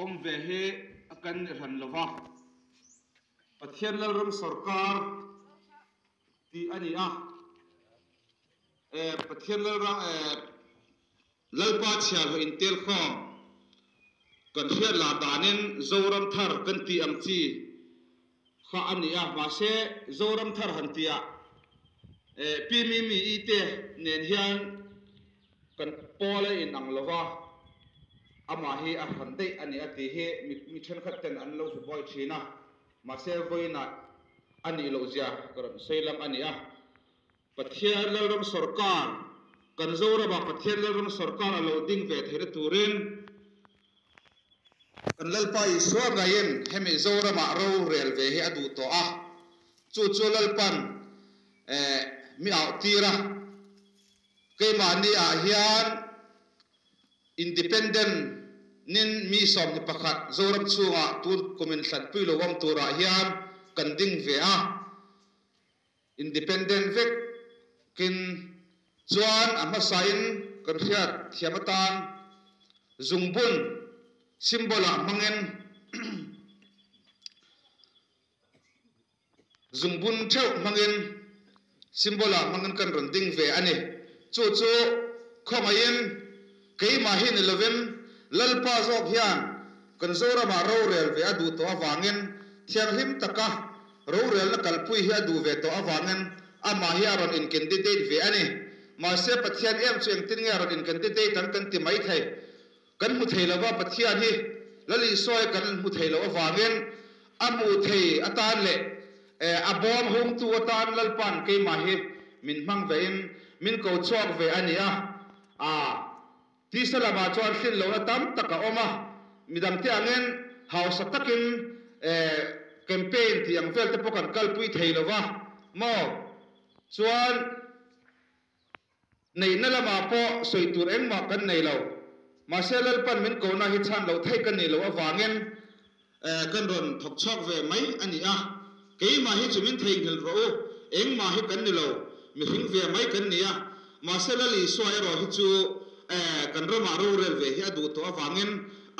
om ve he akan ran lova pathian lalram sarkar ti ani a pathian lalra lalpa chhial ho intel kho kan hian la danin zoram thar kan ti am chi kha ani a ma se zoram thar han tia pi mi ite nen hian kan pole in ang lova ama hi a han dei ani ati he mi then khat ten an lo su boy thina ma se voina ani lo zia karam seilam ani a pathian lalram sarkar kan zora ba pathian lalram sarkar lo ding ve there turin kan lalpa i swar rayen hemi zora ma ro rel ve hi adu to a chu lalpan mi au tira ke mani a hian independent nin mi som ni pakhat zoram chunga tu comment thlat pui lo wam tura hian kan ding ve a independent vek kin chuan ama sain kan hiat thiamatan zungbun simbola mangen zungbun theu mangen simbola mangen kan ron ding ve ani chu khomayin keima hin 11 lalpa zok hian kan zora ma ro rel ve adu to awangin thiang him taka ro rel na kalpui hi adu ve to awangin ama hi aron in candidate ve ani ma se pathian em cheng tin nge aron in candidate tan kan ti mai thai kan mu thei lawa pathian hi lali soi kan mu thei lawa awangin amu thei atan le abom hung tu atan lalpan keima hi min mang ve in min ko chok ve ani a ti salama chuan hrin lo na tam taka oma midang te angen house takin campaign ti ang vel te pokan kalpui thei lova mo chuan nei na lama po soitur eng ma kan nei lo ma selal pan min ko na hi chan lo thei kan nei lo awangen kan ron thok chok ve mai ani a ke ma hi chumin thei ngil ro eng ma hi kan ni lo mi hing ve mai kan ni a ma selali swai ro hi chu kan rama ro rel ve hi adu to awangen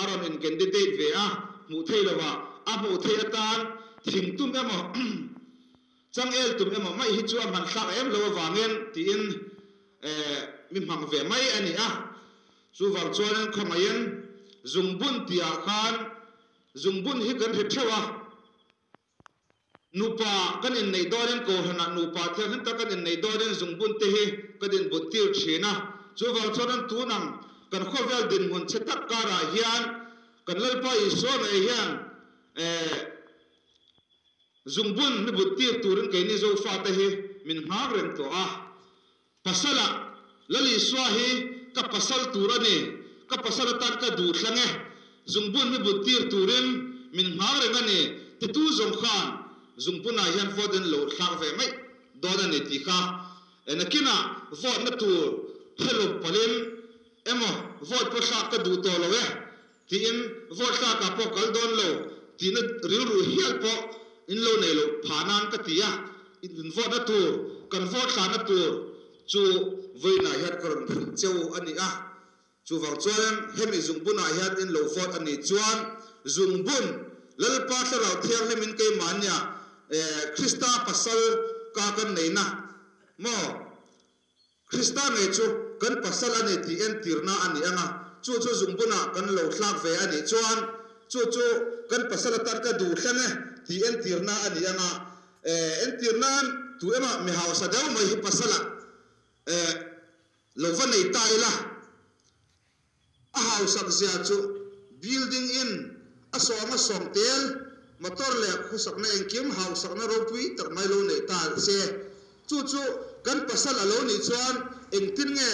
aron in candidate ve a mu thei lawa a mu thei atan thing tum emo chang el tum emo mai hi chu man thak em lo awangen ti in mi mang ve mai ani a chu wang chuan khomayen zungbun tia khan zungbun hi kan he thewa nupa kan in nei doren ko hana nupa thel han ta kan in nei doren zungbun te hi kadin butir thina chu wang chuan tu nang kan khovel din mun chetak kara hian kan lalpa i so me hian zungbun ni butir turin ke ni zo fa ta hi min hang rem to a pasala lali swahi ka pasal turani ka pasal tan ka du thlange zungbun ni butir turin min hang rengani ti tu zong khan zungbuna hian foden lo thlang ve mai dona ni ti kha enakina vote na tur hello palin emo vote po sa ka du to lo ti in vote sa ka po kal don lo ti na ril ru hial po in lo nei lo phanan ka tia in vote na tur kan vote sa na tur chu voina hiat karon cheu ani a chu wang chuan hemi zungbuna hiat in lo vote ani chuan zungbun lalpa tharau thiang lemin ke mania krista pasal ka kan nei na mo krista nei chu kan pasal ani ti en tirna ani anga chu zungbuna kan lo thlak ve ani chuan chu kan pasal tar ka du thlange ti en tirna ani anga en tirnan tu ema mi hausa daw mai hi pasala lo van nei taila a hausa zia chu building in asoma somtel motor le khusak na engkim hausak na ropui tak mai lo nei ta se chu kan pasal alo ni chuan engtin nge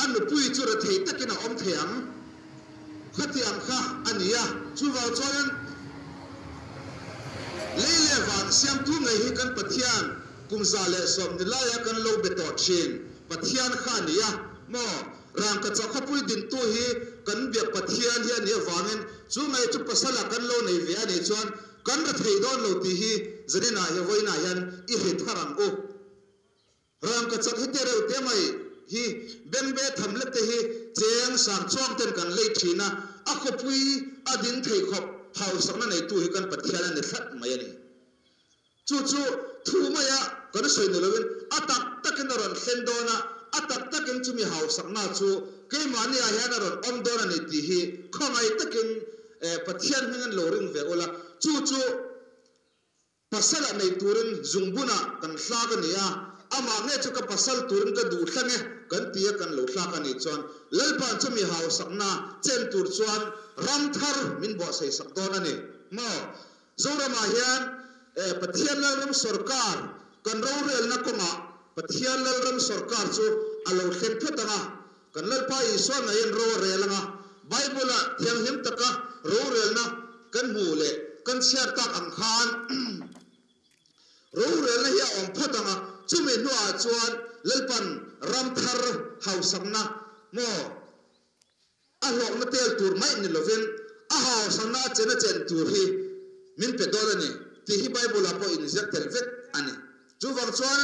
an pui chu ra thei takina om theang khati ang kha ania chu wa chuan leile van siam tu ngai hi kan pathian kumza le som ni la ya kan lo beto chin pathian khania mo rang ka chakha pui din tu hi kan bia pathian hi ani awangin chu ngai chu pasala kan lo nei ve ani chuan kan ra thei don lo ti hi zanina hi voina yan i he tharang o rang ka chakha te re te mai hi benbe thamle te hi cheng sang chom ten kan lei thina a khopui adin thei khop hau sakna nei tu hi kan pathian ne that mai ani chu thu maya kan soi no lovin atak takin ron sendona atak takin chumi hau sakna chu ke mani a hian ron om dona ni ti hi khongai takin pathian hingan loring ve ola chu pasala nei turin zungbuna kan hlaga nia ama nge chu ka pasal turin ka du thlange kan tia kan lo thla ka ni chuan lalpan chumi hau sakna chen tur chuan ramthar min bo sei sak don ani mo zorama hian pathian lam sarkar kan ro rel na koma pathian lam sarkar chu alo thlen phetanga kan lalpa I so na yen ro relanga bible a thiang him taka ro rel na kan mu le kan share tak ang khan ro rel na hi om phatanga chumi nu a chuan lalpan ramthar hau sakna mo a lok na tel tur mai ni lovin a hau sakna chena chen tur hi min pe dol ani ti hi bible a po in zek tel vet ani chu wang chuan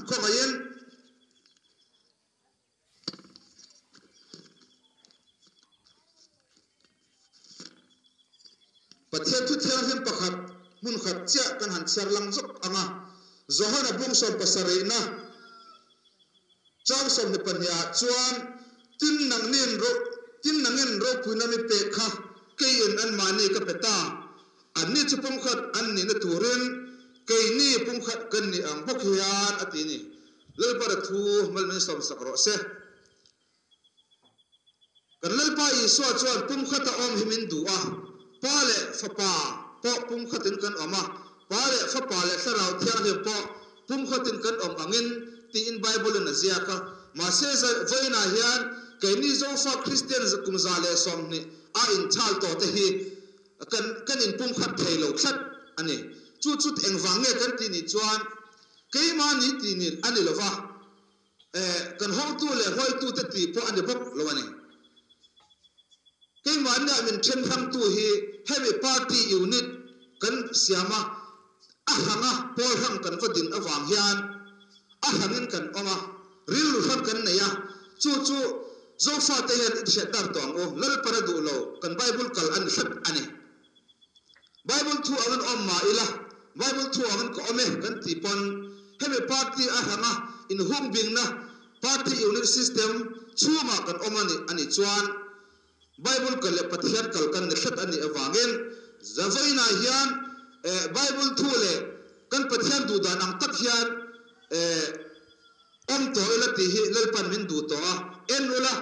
khomayen pathian thu thiang him pakhat mun khat cha kan han char lang jok anga zohana bung som pasare na chang som ne panya chuan tin nangin ro kuna mi pe kha kein an mani ka peta anni chu pum khat an ni na turin kei ni pum khat kan ni ang bok hian atini lel par thu mal men som sakro se kan lel pa I so chuan pum khat a om himin du a pale fapa po pum khatin kan oma pale fapa le sarau thiang he po pum khatin kan om angin ti in bible na zia ka ma se voina hian ke ni zo fa christian kum za le som ni a in chal to te hi kan in pum khat thei lo khat ani chu eng wange kan ti ni chuan ke ma ni ti ni ani lova kan ho tu le hoi tu te ti po ani bok lo ani ke ma na min chen kham tu hi heavy party unit kan siama a hanga pol hang kan fadin awang hian a hangin kan oma ril khat kan neya chu zo fa te hian it dar tong o lal para du lo kan bible kal an khat ani bible thu awan om ma ila bible thu awan ko ome kan ti pon heavy party a hanga in home bing na party unit system chuma kan omani ani chuan bible kal le pathian kal kan ne khat ani awangin zavaina hian bible thu le kan pathian du dan ang tak hian om to ila ti hi lalpan min du to a en ula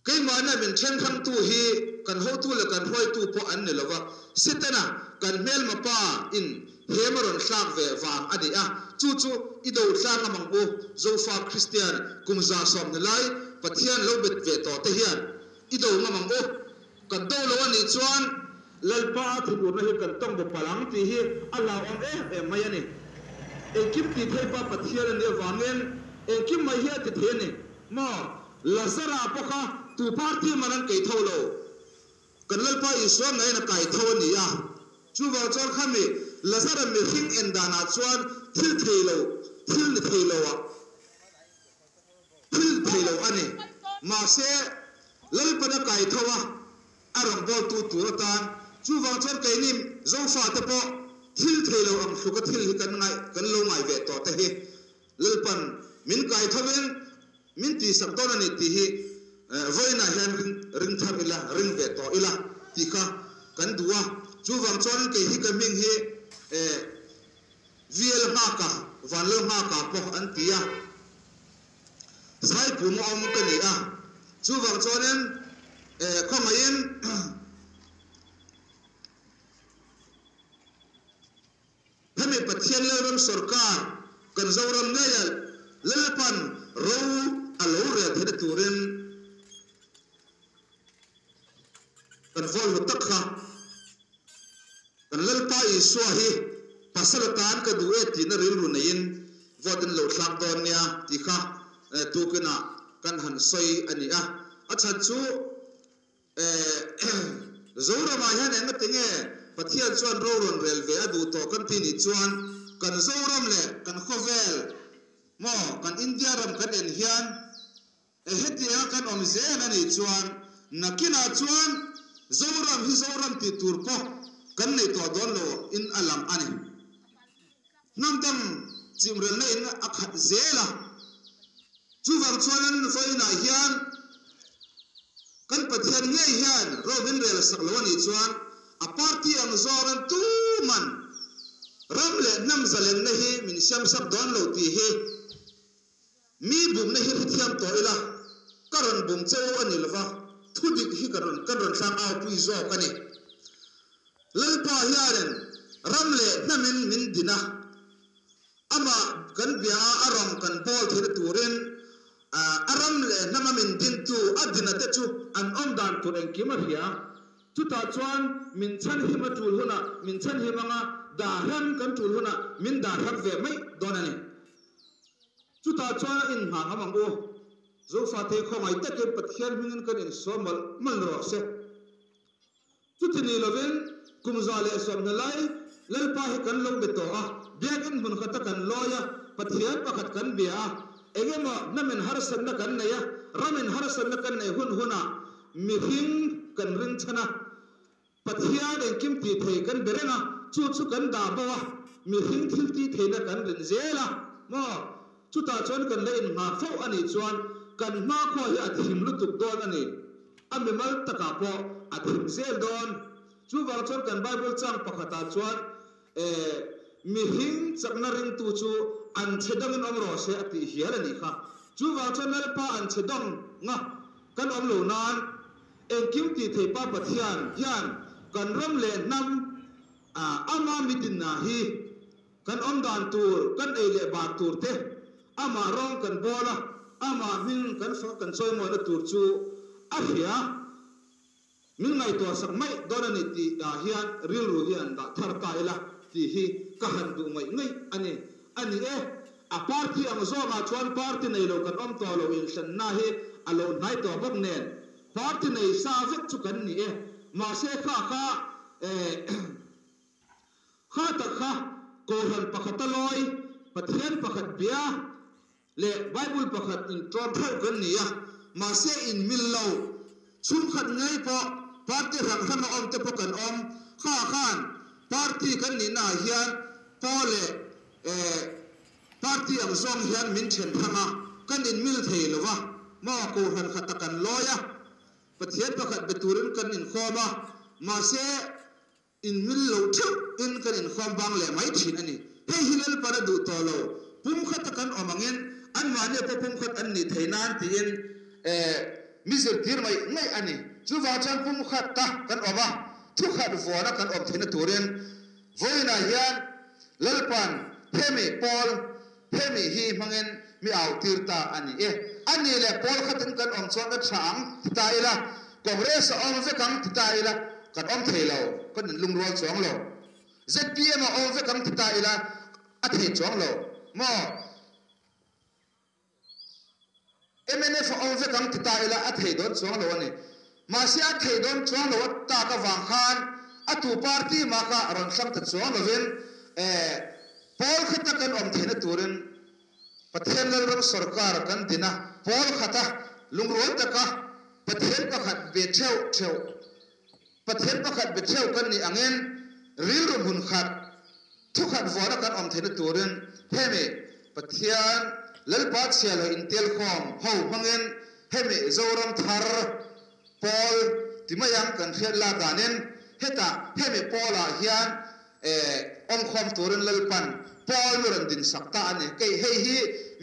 kai mana min chen kham tu hi kan ho tu le kan hoi tu po an ne lova sitana kan mel ma pa in hemaron sak ve wang adi a chu ido tlang amang bo zo fa christian kum za som ne lai pathian lo bet ve to te hian ido ngamang bo kan do lo ani chuan lalpa thu na hi kan tong bo palang ti hi allah om mai ani ekim ti thei pa pathian ne wangen ekim mai hi ti the ni ma lazara poka tu party manan kai tholo kan lalpa iswa ngai na kai thaw ni ya chu wa chor khami lazara mi hing en dana chuan thil theilo ani ma se lalpa na kai thawa arang bol tu ratan chu wa chor kai nim zo fa te po thil theilo ang suka thil hi kan lo ngai ve to te hi lalpan min kai thawen min ti sak don ani ti hi voina hian ring thar ila ring ve to ila ti kha kan duwa chu wang chon ke hi ka ming hi viel ma ka van lo ma ka po an tia sai pu mo om ka ni a chu wang chonen khomain hame pathian lam sarkar kan zawram ngeya lalpan ro alo re the turin kan vol takha kan lalpa iswahi pasalatan ka duwe tin ril runain vodin lo thak don nya ti kha tu kana kan han soi ani a achan chu zora ma hian eng tinge pathian chuan ro ron railway adu to kan ti ni chuan kan zoram le kan khovel mo kan india ram kan en hian hetia kan om zen ani chuan nakina chuan zoram hi zoram ti tur ko kan nei to don lo in alam ani namdam chimrel na in akhat zela chuwang chuan foina hian kan pathian nge hian robin rel saklawani chuan a party ang zoran tu man ramle nam zalem na hi min siam sap don lo ti hi mi bum na hi thiam to ila karon bum cheu ani lova thudik hi karon sang au pui zo kani lalpa hian ramle namin min dina ama kan bia aram kan bol thir turin aram le namamin din tu adina te chu an dan tu en kima hia chu ta chuan min chan hi ma tul huna min chan hi manga da ram kan tul huna min da ram ve mai donani chu ta chuan in ha amang o zo fa te khomai te ke pathian mingin kan in somal man ro se chu tini lovin kumzale som nalai lalpa hi kan long beto a biakin bun khata kan loya pathian pakhat kan bia engema namen harsan na kan naya ramen harsan na kan nei hun huna mi hing kan rin chana pathian en kim ti thei kan berenga chu chu kan da bawa mi hing thil ti thei na kan rin zela mo chu ta chon kan le in ma fo ani chuan kan ma kho hi athim lutuk don ani amimal taka po athim zel don chu wang chon kan bible chang pakhata chuan mi hing chakna ring tu chu an chedang in omro se ati hialani kha chu wa channel pa an chedang nga kan om lo nan en kim ti thei pa pathian hian kan ram le nam ama mitin na hi kan om dan tur kan ei le ba tur te ama rong kan bola ama min kan fa kan soi mo na tur chu a hia min ngai to sak mai donani ti hian ril ru hian da thar ta ila ti hi ka han du mai ngai ani a party ang zo ma chuan party nei lo kan om to lo in san na hi alo nai to bak nen party nei sa vek chu kan ni ma se kha ta kha ko han pakhat loi pathian pakhat bia le bible pakhat in tron thau kan ni ya ma se in mil lo chum khat ngai po party rang han om te po kan om khan party kan ni na hian pole party ang zong hian min chen thanga kan in mil thei lova ma ko han khata kan loya pathian pakhat beturin kan in khoma ma se in mil lo thu in kan in khom bang le mai thin ani he hilal para du to lo pum khata kan omangin an ma ne po pum khat an ni theinan ti in misir tir mai ngai ani chu wa chan pum khat ta kan oma thu khat vona kan om thina turin voina hian lalpan hemi pol hemi hi mangen mi au tirta ani ani le pol khatin kan om chuan na thang ta ila congress om ve kam ta ila kan om thelo kan lung rol chuang lo zpm om ve kam ta ila a thei chuang lo mo mnf om ve kam ta ila a thei don chuang lo ani ma sia thei don chuang lo ta ka wang khan atu party ma ka ron sang ta chuang lo ven Paul khata kan om thena turin pathian lal ram sarkar kan dina Paul khata lungrol taka pathian pakhat be theu pathian pakhat be theu kan ni angen ril rum hun khat thu khat vora kan om thena turin heme pathian lal pat sial ho intel khom ho mangen heme zoram thar Paul timayang kan khel la danen heta heme Paula hian om khom turin lalpan Paul nuran din sakta ane kay hey hi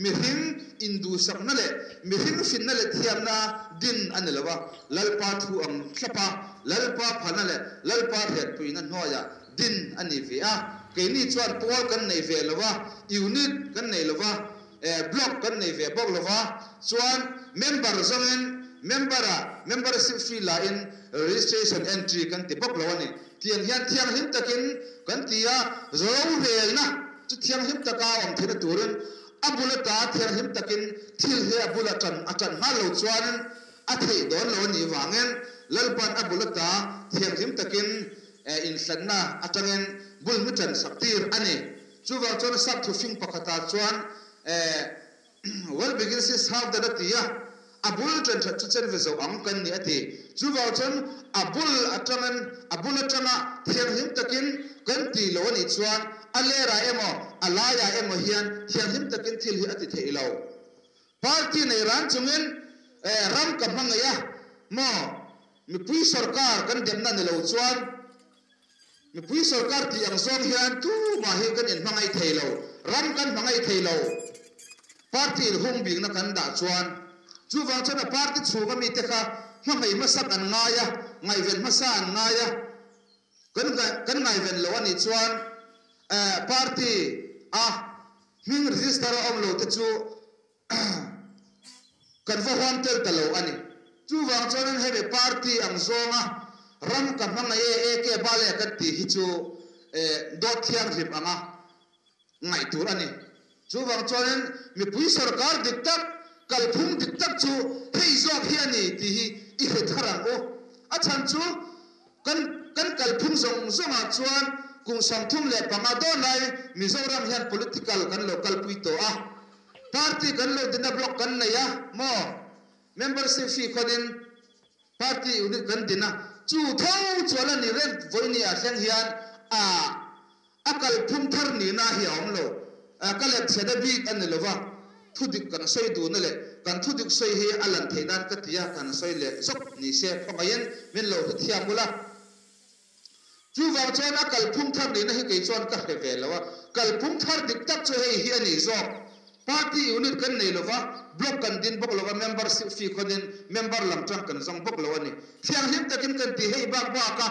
mihim indu sakna le mihim finna le thiam na din ane lawa lalpa thu ang thapa lalpa phana le lalpa het puina noya din ani via kay ni chuan Paul kan nei ve lawa unit kan nei lawa block kan nei ve bok lawa chuan member zangen membership fee la in registration entry kan ti bok lawa ni tiang him takin kan tia zo rel na chu thiang him taka om thena turin abula ta thiang him takin thil he abula atan ha lo chuan a thei don lo ni wangen lalpan abula ta thiang him takin in sanna atangen bul mutan saktir ani chu wa chon sak thu fing pakhata chuan well begins how the tia abul chen that chen ve zo ang kan ni ati chu wa chen abul atanga thiang him takin kan ti lo ni chuan alera emo alaya emo hian thiang him takin thil hi ati theilo party nei ran chungin ram ka mangaya mo mi pui sarkar kan demna ne lo chuan mi pui sarkar ti ang zong hian tu ma hi kan in mangai theilo ram kan mangai theilo party hung bing na kan da chuan chu wang chana party chuga mi te kha mangai masak an ngaya ngai ven masa an ngaya kan ngai ven lo ani chuan party ming register om lo te chu kan va hwan tel talo ani chu wang chana hebe party ang zonga ram ka mangai ke bale ka ti hi chu do thiang rip anga ngai tur ani chu wang chana mi pui sarkar diktak kalphung diktak chu hei zok hiani ti hi I he tharang o achan chu kan kalphung zonga chuan kung samthum le pangado lai Mizoram hian political kan local puito party kan lo dina block kan na ya mo membership fee konin party unit kan dina chu thau chola ni red voini a thleng hian akal phum thar ni na hi om lo kalek cheda bi an lova thudik kan soi du na le kan thudik soi hi alan theinan ka tia kan soi le sok ni se phamayen men lo thia mula chu wang chon akal phum thar ni na hi ke chon ka he ve lawa kal phum thar dik tak chu hei hi ani zo party unit kan nei lova block kan din bok lova membership fee konin member lam tang kan zong bok lawa ni thiang him takin kan ti hei ba ka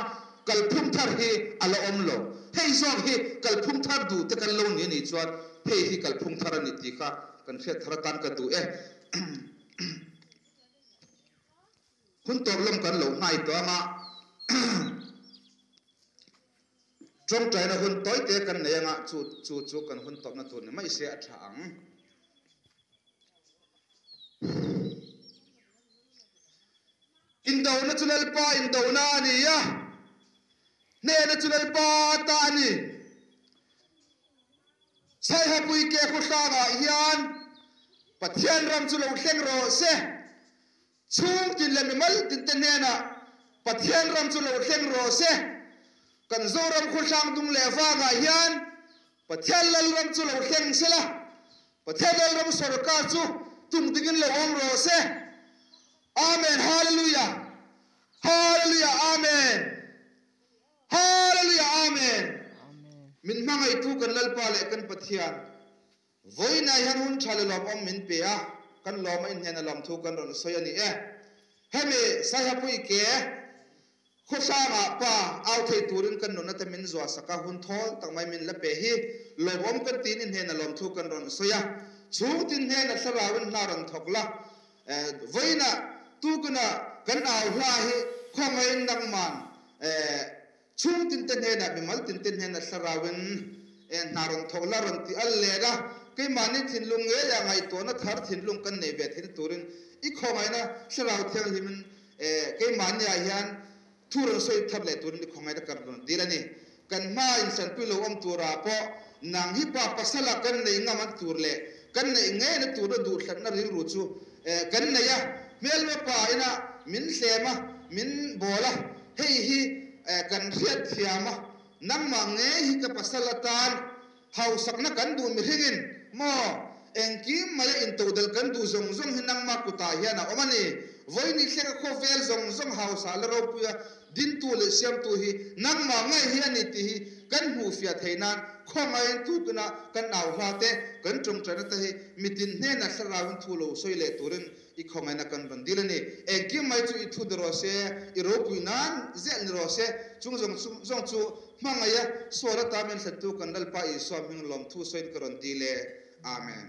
kal phum thar hi ala om lo hei zo hi kal phum thar du te kan lo ni ni chuan hei hi kal phum thar ani ti kha kan fet thar tan ka du hun tor lom kan lo ngai to ma trong trai na hun toy te kan ne nga chu kan hun top na tur ni mai se athang indo na chulal pa indo na ni ya ne na chulal pa ta ni sai ha pui ke khu sa ga hian pathian ram chu lo thleng ro se chung tin le mal tin te ne na pathian ram chu lo thleng ro se kan zoram khu sang dung le fa ga hian pathian lal ram chu lo thleng sela pathian lal ram sarkar chu tum dingin le om ro se amen hallelujah hallelujah amen hallelujah amen min mangai tu kan lal pa le kan pathian voina han hun thale lom om min pe kan lom in hena lom thu kan ron soyani heme saya pui ke khosama pa au thei turin kan no na ta min zwa saka hun thol tak mai min la pe hi lom kan tin in hena lom thu kan ron soya chu tin hena sarawin na ron thokla voina tu kana kan au hla hi khomai nang man chung tin ten hena bimal tin hena sarawin na ron thokla ron ti al le da ke mani thin lung nge ya ngai to na thar thin lung kan nei ve thin turin I khomai na saraw thiang himin ke mani ya hian thurun soi thable turin khomai da kardon dilani kan ma insan pilo om tura po nang hi pa pasala kan nei ngaman turle kan nei nge na tur du thlan na ril ru chu kan nei ya mel me pa ina min hlema min bola hei hi kan riat thiama nang ma nge hi ka pasala tan hau sakna kan du mi hingin mo engki mala in todal kan du zong hinang ma kuta hiana omani voini thleka kho vel zong hau sa la ro puya din tu le siam tu hi nang ma ngai hiani ti hi kan hu fia theinan khongai tu kana kan naw hlate kan chung chana ta hi mitin ne na sarawin thu lo soile turin I khomai na kan bandilani engki mai chu I thu dro se I ro puinan zel ro se chung zong chu mangaya sora tamen satu kan dal pa I so ming lom thu soin karon dile amen